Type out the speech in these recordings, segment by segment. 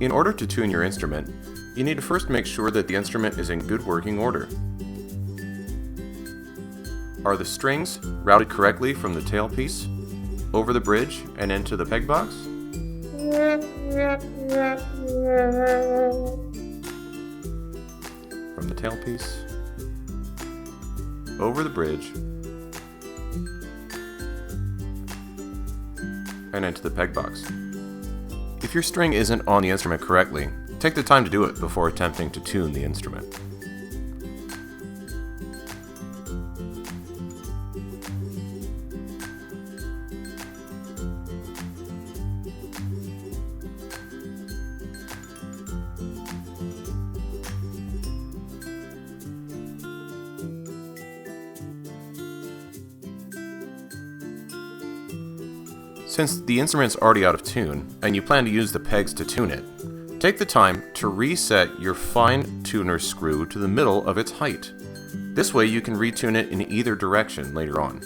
In order to tune your instrument, you need to first make sure that the instrument is in good working order. Are the strings routed correctly from the tailpiece, over the bridge, and into the peg box? From the tailpiece, over the bridge, and into the peg box. If your string isn't on the instrument correctly, take the time to do it before attempting to tune the instrument. Since the instrument's already out of tune, and you plan to use the pegs to tune it, take the time to reset your fine tuner screw to the middle of its height. This way you can retune it in either direction later on.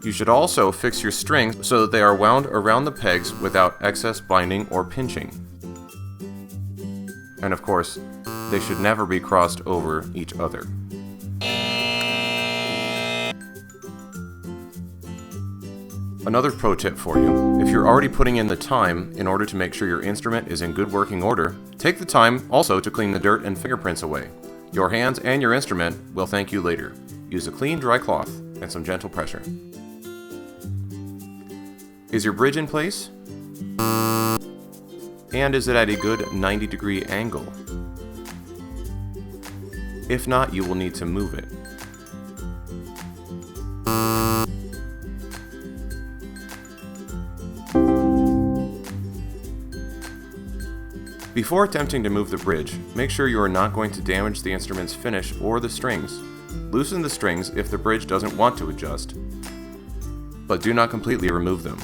You should also fix your strings so that they are wound around the pegs without excess binding or pinching. And of course, they should never be crossed over each other. Another pro tip for you, if you're already putting in the time in order to make sure your instrument is in good working order, take the time also to clean the dirt and fingerprints away. Your hands and your instrument will thank you later. Use a clean, dry cloth and some gentle pressure. Is your bridge in place? And is it at a good 90-degree angle? If not, you will need to move it. Before attempting to move the bridge, make sure you are not going to damage the instrument's finish or the strings. Loosen the strings if the bridge doesn't want to adjust, but do not completely remove them.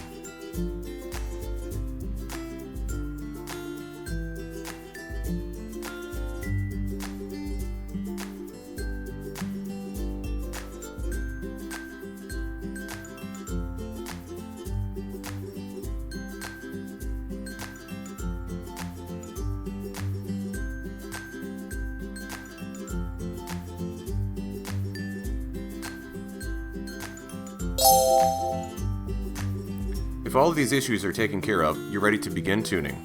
If all of these issues are taken care of, you're ready to begin tuning.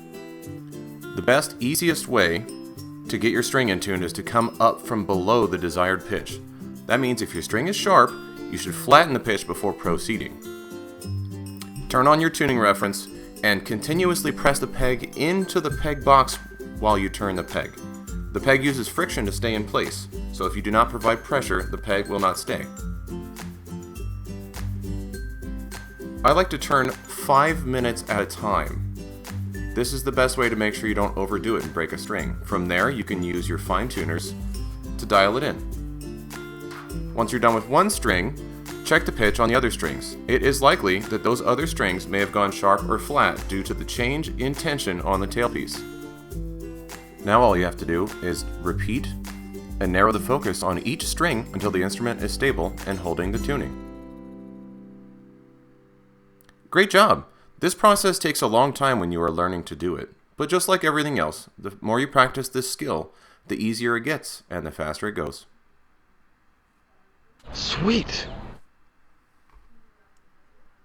The best, easiest way to get your string in tune is to come up from below the desired pitch. That means if your string is sharp, you should flatten the pitch before proceeding. Turn on your tuning reference and continuously press the peg into the peg box while you turn the peg. The peg uses friction to stay in place, so if you do not provide pressure, the peg will not stay. I like to turn 5 minutes at a time. This is the best way to make sure you don't overdo it and break a string. From there, you can use your fine tuners to dial it in. Once you're done with one string, check the pitch on the other strings. It is likely that those other strings may have gone sharp or flat due to the change in tension on the tailpiece. Now all you have to do is repeat and narrow the focus on each string until the instrument is stable and holding the tuning. Great job! This process takes a long time when you are learning to do it, but just like everything else, the more you practice this skill, the easier it gets and the faster it goes. Sweet!